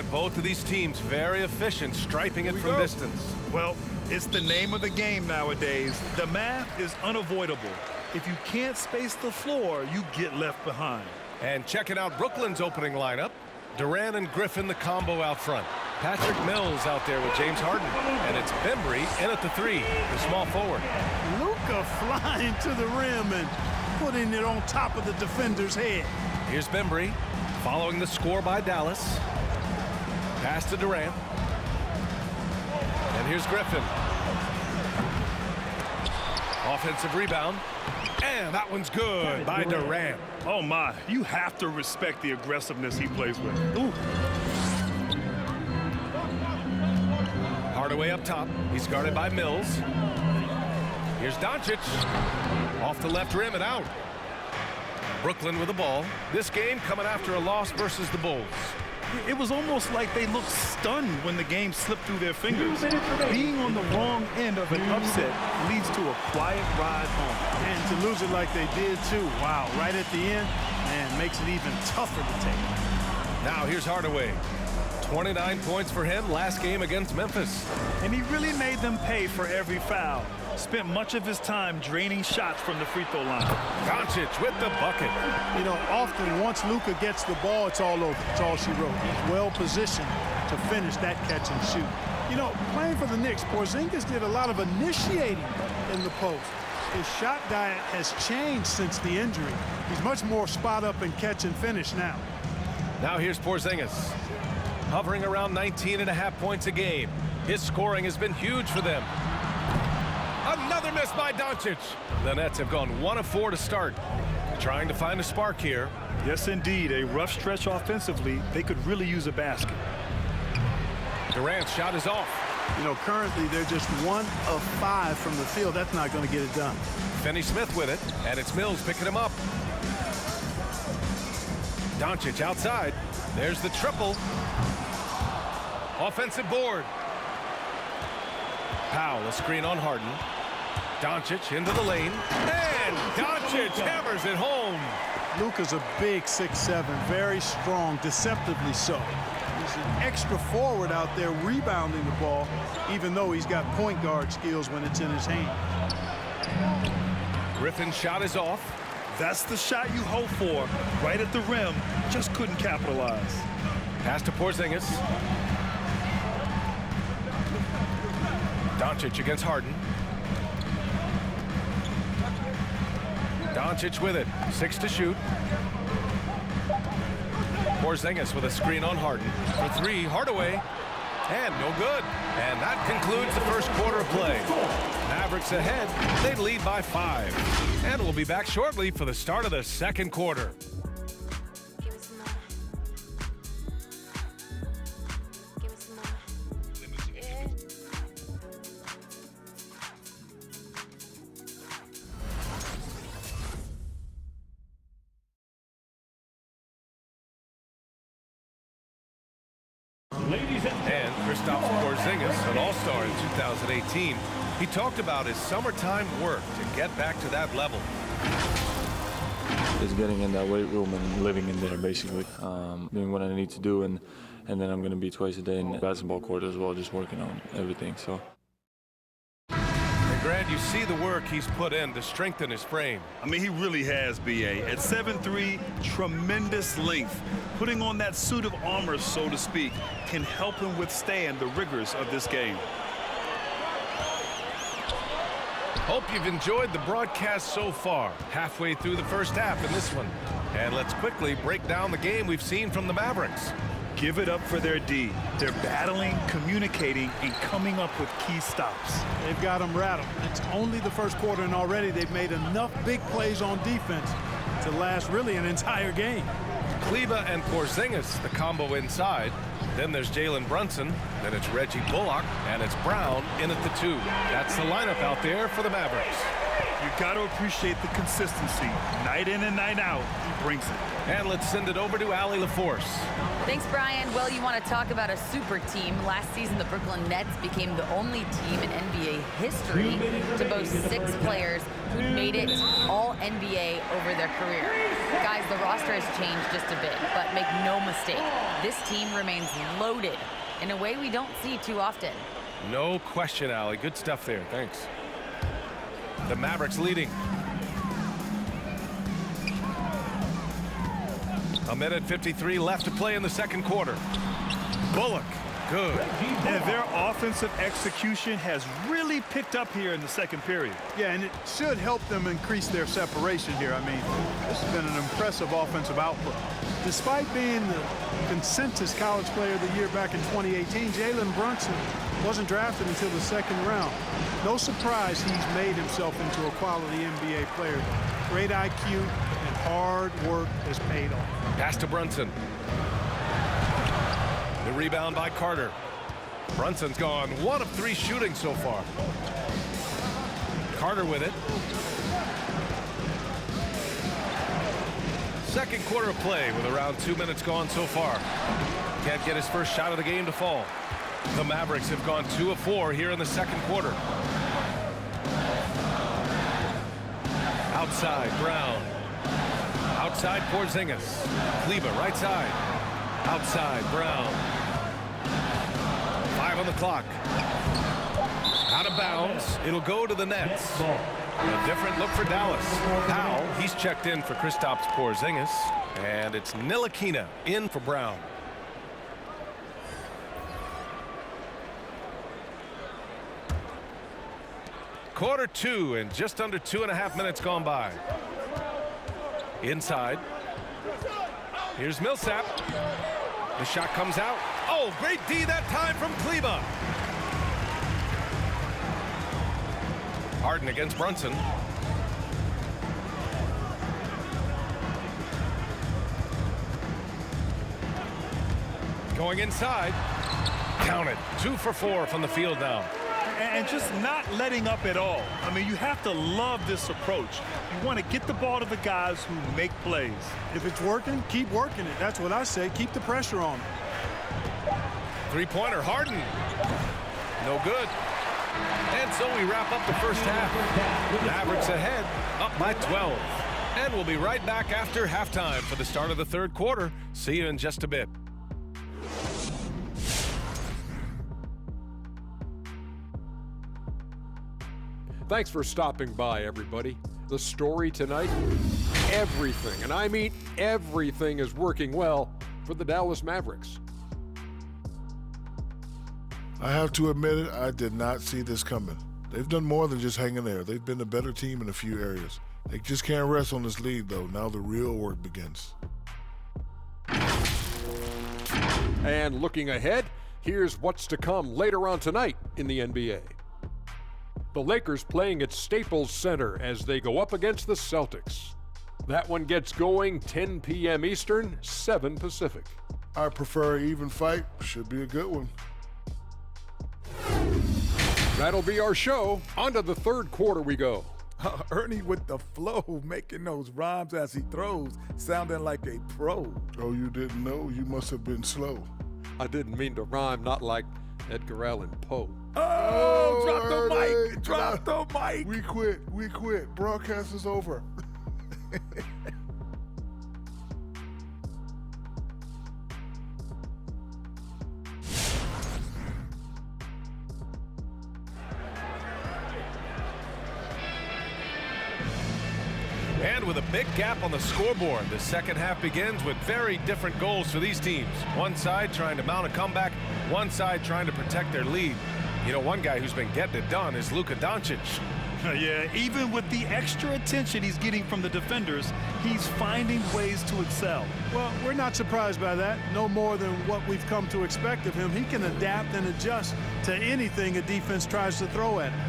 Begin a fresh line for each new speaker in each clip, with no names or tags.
Grant, both of these teams very efficient, striping it from distance.
Well, it's the name of the game nowadays. The math is unavoidable. If you can't space the floor, you get left behind.
And checking out Brooklyn's opening lineup, Durant and Griffin the combo out front. Patrick Mills out there with James Harden. And it's Bembry in at the 3, the small forward.
Luka flying to the rim and putting it on top of the defender's head.
Here's Bembry following the score by Dallas. Pass to Durant. And here's Griffin. Offensive rebound. And that one's good by Durant.
Oh, my. You have to respect the aggressiveness he plays with. Ooh.
Hardaway up top. He's guarded by Mills. Here's Doncic. Off the left rim and out. Brooklyn with the ball. This game coming after a loss versus the Bulls.
It was almost like they looked stunned when the game slipped through their fingers. Being on the wrong end of an upset leads to a quiet ride home.
And to lose it like they did, too. Wow, right at the end, man, makes it even tougher to take.
Now here's Hardaway. 29 points for him last game against Memphis.
And he really made them pay for every foul. Spent much of his time draining shots from the free throw line.
Doncic with the bucket.
You know, often once Luka gets the ball, it's all over. It's all she wrote. He's well positioned to finish that catch and shoot. You know, playing for the Knicks, Porzingis did a lot of initiating in the post. His shot diet has changed since the injury. He's much more spot up and catch and finish now.
Now here's Porzingis. Hovering around 19.5 points a game. His scoring has been huge for them. Another miss by Doncic. The Nets have gone 1 of 4 to start. Trying to find a spark here.
Yes, indeed. A rough stretch offensively. They could really use a basket.
Durant's shot is off.
You know, currently they're just 1 of 5 from the field. That's not going to get it done.
Finney-Smith with it, and it's Mills picking him up. Doncic outside. There's the triple. Offensive board. Powell, a screen on Harden. Doncic into the lane. And Doncic hammers it home.
Luka's a big 6'7", very strong, deceptively so. He's an extra forward out there rebounding the ball, even though he's got point guard skills when it's in his hand.
Griffin's shot is off.
That's the shot you hope for. Right at the rim, just couldn't capitalize.
Pass to Porzingis. Doncic against Harden. Doncic with it. 6 to shoot. Porzingis with a screen on Harden. For 3, Hardaway. And no good. And that concludes the first quarter of play. Mavericks ahead. They lead by 5. And we'll be back shortly for the start of the second quarter. And Kristaps Porzingis, an all-star in 2018, he talked about his summertime work to get back to that level.
Just getting in that weight room and living in there, basically. Doing what I need to do, and then I'm going to be twice a day in the basketball court as well, just working on everything. So.
And Grant, you see the work he's put in to strengthen his frame.
I mean, he really has, B.A. At 7'3", tremendous length. Putting on that suit of armor, so to speak, can help him withstand the rigors of this game.
Hope you've enjoyed the broadcast so far. Halfway through the first half in this one. And let's quickly break down the game we've seen from the Mavericks.
Give it up for their D. They're battling, communicating, and coming up with key stops.
They've got them rattled. It's only the first quarter, and already they've made enough big plays on defense to last really an entire game.
Kleba and Porzingis, the combo inside. Then there's Jalen Brunson. Then it's Reggie Bullock, and it's Brown in at the 2. That's the lineup out there for the Mavericks.
You got to appreciate the consistency. Night in and night out, he brings it.
And let's send it over to Allie LaForce.
Thanks, Brian. Well, you want to talk about a super team. Last season, the Brooklyn Nets became the only team in NBA history to boast 6 players who made it all NBA over their career. Guys, the roster has changed just a bit, but make no mistake, this team remains loaded in a way we don't see too often.
No question, Allie. Good stuff there. Thanks. The Mavericks leading. A minute 53 left to play in the second quarter. Bullock, good.
And their offensive execution has really picked up here in the second period.
Yeah, and it should help them increase their separation here. I mean, this has been an impressive offensive output. Despite being the consensus college player of the year back in 2018, Jalen Brunson wasn't drafted until the second round. No surprise he's made himself into a quality NBA player. Great IQ and hard work has paid off.
Pass to Brunson. The rebound by Carter. Brunson's gone 1 of 3 shooting so far. Carter with it. Second quarter of play with around 2 minutes gone so far. Can't get his first shot of the game to fall. The Mavericks have gone 2 of 4 here in the second quarter. Outside, Brown. Outside, Porzingis. Kleber, right side. Outside, Brown. 5 on the clock. Out of bounds. It'll go to the Nets. A different look for Dallas. Powell, he's checked in for Kristaps Porzingis. And it's Ntilikina in for Brown. Quarter 2 and just under 2.5 minutes gone by. Inside. Here's Millsap. The shot comes out. Oh, great D that time from Kleber. Harden against Brunson. Going inside. Counted. 2 for 4 from the field now.
And just not letting up at all. I mean, you have to love this approach. You want to get the ball to the guys who make plays.
If it's working, keep working it. That's what I say. Keep the pressure on.
Three-pointer, Harden. No good. And so we wrap up the first half. Mavericks ahead, up by 12. And we'll be right back after halftime for the start of the third quarter. See you in just a bit.
Thanks for stopping by, everybody. The story tonight, everything, and I mean everything, is working well for the Dallas Mavericks.
I have to admit it, I did not see this coming. They've done more than just hanging there. They've been a better team in a few areas. They just can't rest on this lead, though. Now the real work begins.
And looking ahead, here's what's to come later on tonight in the NBA. The Lakers playing at Staples Center as they go up against the Celtics. That one gets going 10 p.m. Eastern, 7 Pacific.
I prefer an even fight. Should be a good one.
That'll be our show. On to the third quarter we go.
Ernie with the flow, making those rhymes as he throws, sounding like a pro.
Oh, you didn't know? You must have been slow.
I didn't mean to rhyme, not like Edgar Allan Poe.
Oh, drop the
Ernie,
mic, drop the mic.
We quit. Broadcast is over.
And with a big gap on the scoreboard, the second half begins with very different goals for these teams. One side trying to mount a comeback, one side trying to protect their lead. You know, one guy who's been getting it done is Luka Doncic.
Yeah, even with the extra attention he's getting from the defenders, he's finding ways to excel.
Well, we're not surprised by that. No more than what we've come to expect of him. He can adapt and adjust to anything a defense tries to throw at him.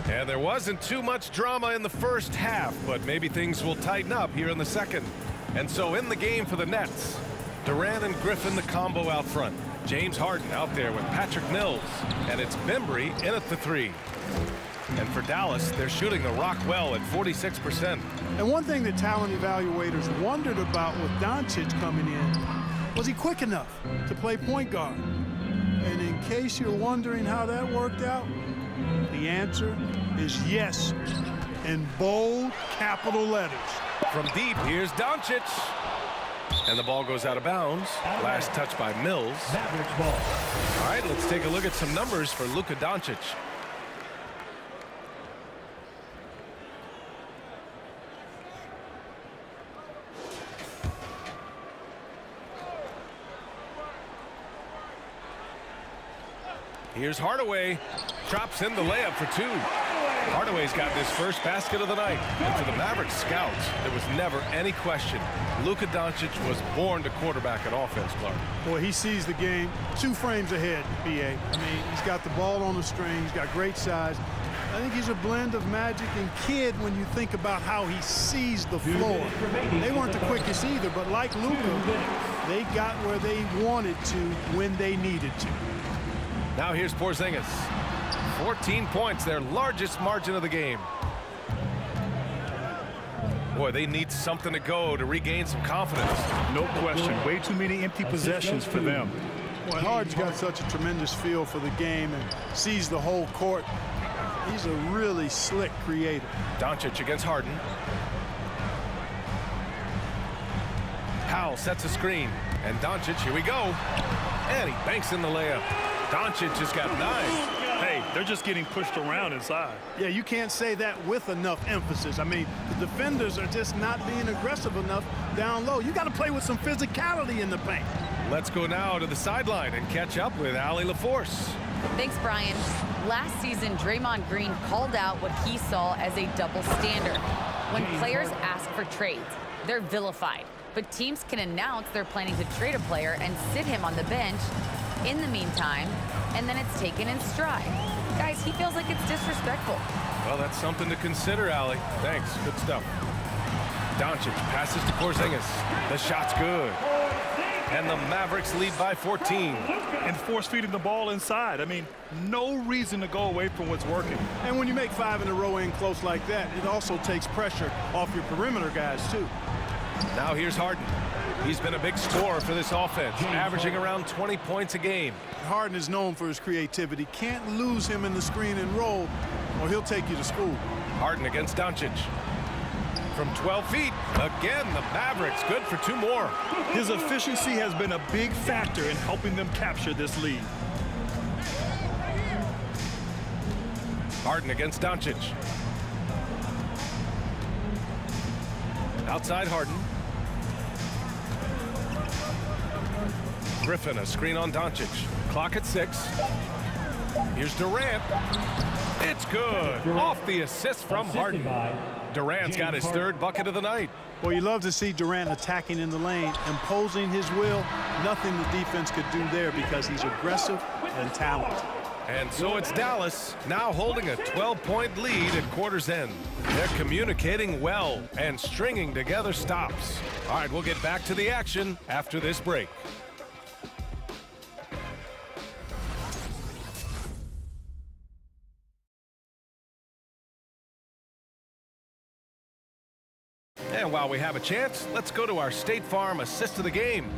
And there wasn't too much drama in the first half, but maybe things will tighten up here in the second. And so in the game for the Nets, Durant and Griffin the combo out front. James Harden out there with Patrick Mills. And it's Bembry in at the 3. And for Dallas, they're shooting the rock well at 46%.
And one thing that talent evaluators wondered about with Doncic coming in, was he quick enough to play point guard? And in case you're wondering how that worked out, the answer is yes, in bold capital letters.
From deep, here's Doncic. And the ball goes out of bounds. Last touch by Mills.
Mavericks ball.
All right, let's take a look at some numbers for Luka Doncic. Here's Hardaway. Drops in the layup for two. Hardaway's got this first basket of the night. And for the Mavericks scouts, there was never any question. Luka Doncic was born to quarterback an offense, Clark.
Boy, he sees the game 2 frames ahead, BA. I mean, he's got the ball on the string. He's got great size. I think he's a blend of Magic and Kidd when you think about how he sees the floor. They weren't the quickest either, but like Luka, they got where they wanted to when they needed to.
Now here's Porzingis. 14 points, their largest margin of the game. Boy, they need something to go to regain some confidence.
No question. Way too many empty possessions for them.
Boy, Harden's got such a tremendous feel for the game and sees the whole court. He's a really slick creator.
Doncic against Harden. Powell sets a screen. And Doncic, here we go. And he banks in the layup. Doncic has got 9.
Hey, they're just getting pushed around inside.
Yeah, you can't say that with enough emphasis. I mean, the defenders are just not being aggressive enough down low. You got to play with some physicality in the paint.
Let's go now to the sideline and catch up with Allie LaForce.
Thanks, Brian. Last season, Draymond Green called out what he saw as a double standard. When players ask for trades, they're vilified. But teams can announce they're planning to trade a player and sit him on the bench in the meantime, and then it's taken in stride. Guys, he feels like it's disrespectful.
Well, that's something to consider, Allie. Thanks. Good stuff. Doncic passes to Porzingis. The shot's good. And the Mavericks lead by 14.
And force feeding the ball inside. I mean, no reason to go away from what's working.
And when you make 5 in a row in close like that, it also takes pressure off your perimeter guys, too.
Now here's Harden. He's been a big scorer for this offense, averaging around 20 points a game.
Harden is known for his creativity. Can't lose him in the screen and roll, or he'll take you to school.
Harden against Doncic. From 12 feet, again, the Mavericks, good for 2 more.
His efficiency has been a big factor in helping them capture this lead.
Harden against Doncic. Outside Harden. Griffin, a screen on Doncic. Clock at 6. Here's Durant. It's good. Off the assist from Harden. Durant's got his 3rd bucket of the night.
Well, you love to see Durant attacking in the lane, imposing his will. Nothing the defense could do there because he's aggressive and talented.
And so it's Dallas now holding a 12-point lead at quarter's end. They're communicating well and stringing together stops. All right, we'll get back to the action after this break. And while we have a chance, let's go to our State Farm assist of the game.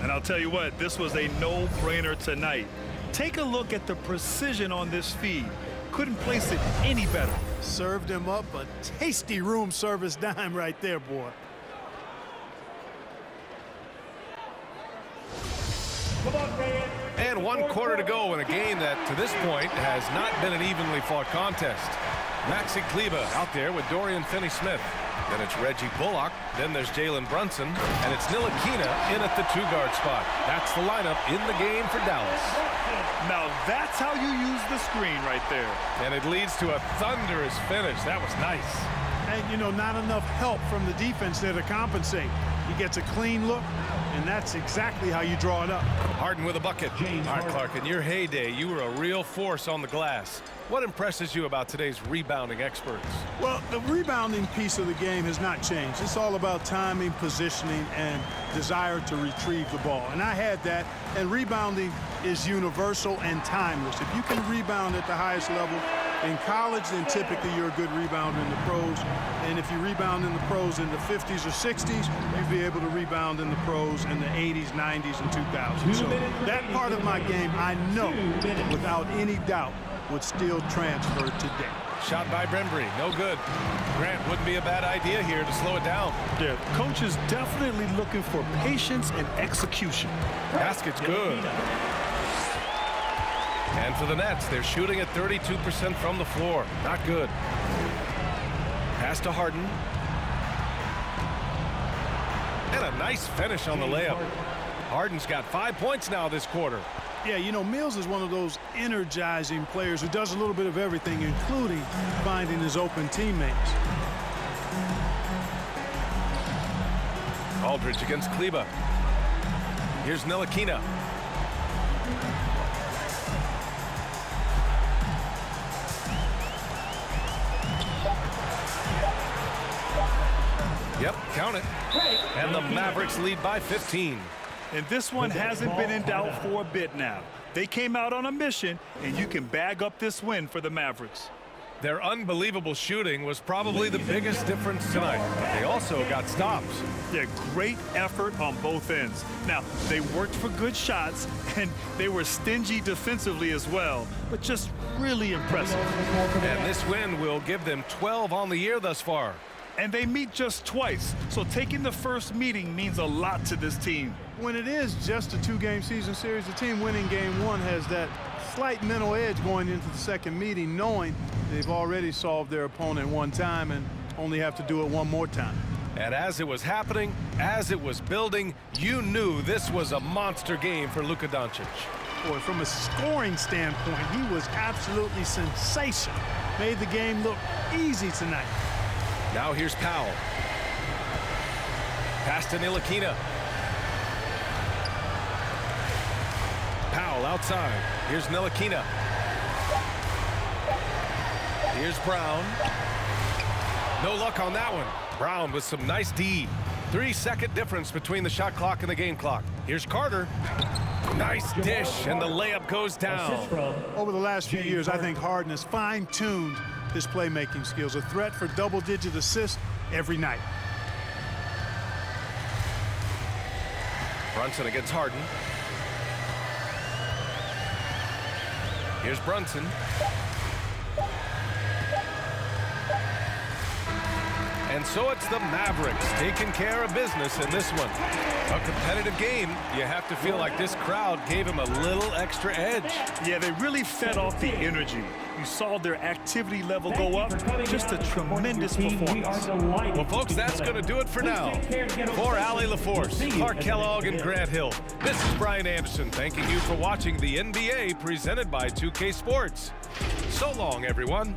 And I'll tell you what, this was a no-brainer tonight. Take a look at the precision on this feed. Couldn't place it any better.
Served him up a tasty room service dime right there, boy.
And 1 quarter to go in a game that, to this point, has not been an evenly fought contest. Maxi Kleber out there with Dorian Finney-Smith. Then it's Reggie Bullock. Then there's Jalen Brunson. And it's Ntilikina in at the 2-guard spot. That's the lineup in the game for Dallas.
Now that's how you use the screen right there.
And it leads to a thunderous finish. That was nice.
And, you know, not enough help from the defense there to compensate. He gets a clean look, and that's exactly how you draw it up.
Harden with a bucket. All right, Clark, in your heyday, you were a real force on the glass. What impresses you about today's rebounding experts?
Well, the rebounding piece of the game has not changed. It's all about timing, positioning, and desire to retrieve the ball. And I had that, and rebounding is universal and timeless. If you can rebound at the highest level, in college, then typically you're a good rebounder in the pros. And if you rebound in the pros in the 50s or 60s, you'd be able to rebound in the pros in the 80s, 90s, and 2000s. So that part of my game, I know without any doubt, would still transfer today.
Shot by Brembry, no good. Grant wouldn't be a bad idea here to slow it down.
Yeah, coach is definitely looking for patience and execution.
Basket's good. And for the Nets, they're shooting at 32% from the floor. Not good. Pass to Harden. And a nice finish on the layup. Harden's got 5 points now this quarter.
Yeah, you know, Mills is one of those energizing players who does a little bit of everything, including finding his open teammates.
Aldridge against Kleba. Here's Ntilikina. Yep, count it. And the Mavericks lead by 15.
And this one hasn't been in doubt for a bit now. They came out on a mission, and you can bag up this win for the Mavericks.
Their unbelievable shooting was probably the biggest difference tonight, but they also got stops.
Yeah, great effort on both ends. Now, they worked for good shots, and they were stingy defensively as well, but just really impressive.
And this win will give them 12 on the year thus far.
And they meet just twice, so taking the first meeting means a lot to this team.
When it is just a two-game season series, the team winning game one has that slight mental edge going into the second meeting, knowing they've already solved their opponent one time and only have to do it one more time.
And as it was happening, as it was building, you knew this was a monster game for Luka Doncic.
Boy, from a scoring standpoint, he was absolutely sensational. Made the game look easy tonight.
Now here's Powell. Pass to Ntilikina. Powell outside. Here's Ntilikina. Here's Brown. No luck on that one. Brown with some nice D. 3-second difference between the shot clock and the game clock. Here's Carter. Nice dish, and the layup goes down.
Over the last few years, I think Harden has fine-tuned his playmaking skills. A threat for double-digit assists every night.
Brunson against Harden. Here's Brunson. And so it's the Mavericks taking care of business in this one. A competitive game. You have to feel like this crowd gave him a little extra edge.
Yeah, they really fed off the energy. You saw their activity level go up. Just a tremendous performance.
Well, folks, that's going to do it for now. For Allie LaForce, Clark Kellogg, and Grant Hill, this is Brian Anderson thanking you for watching the NBA presented by 2K Sports. So long, everyone.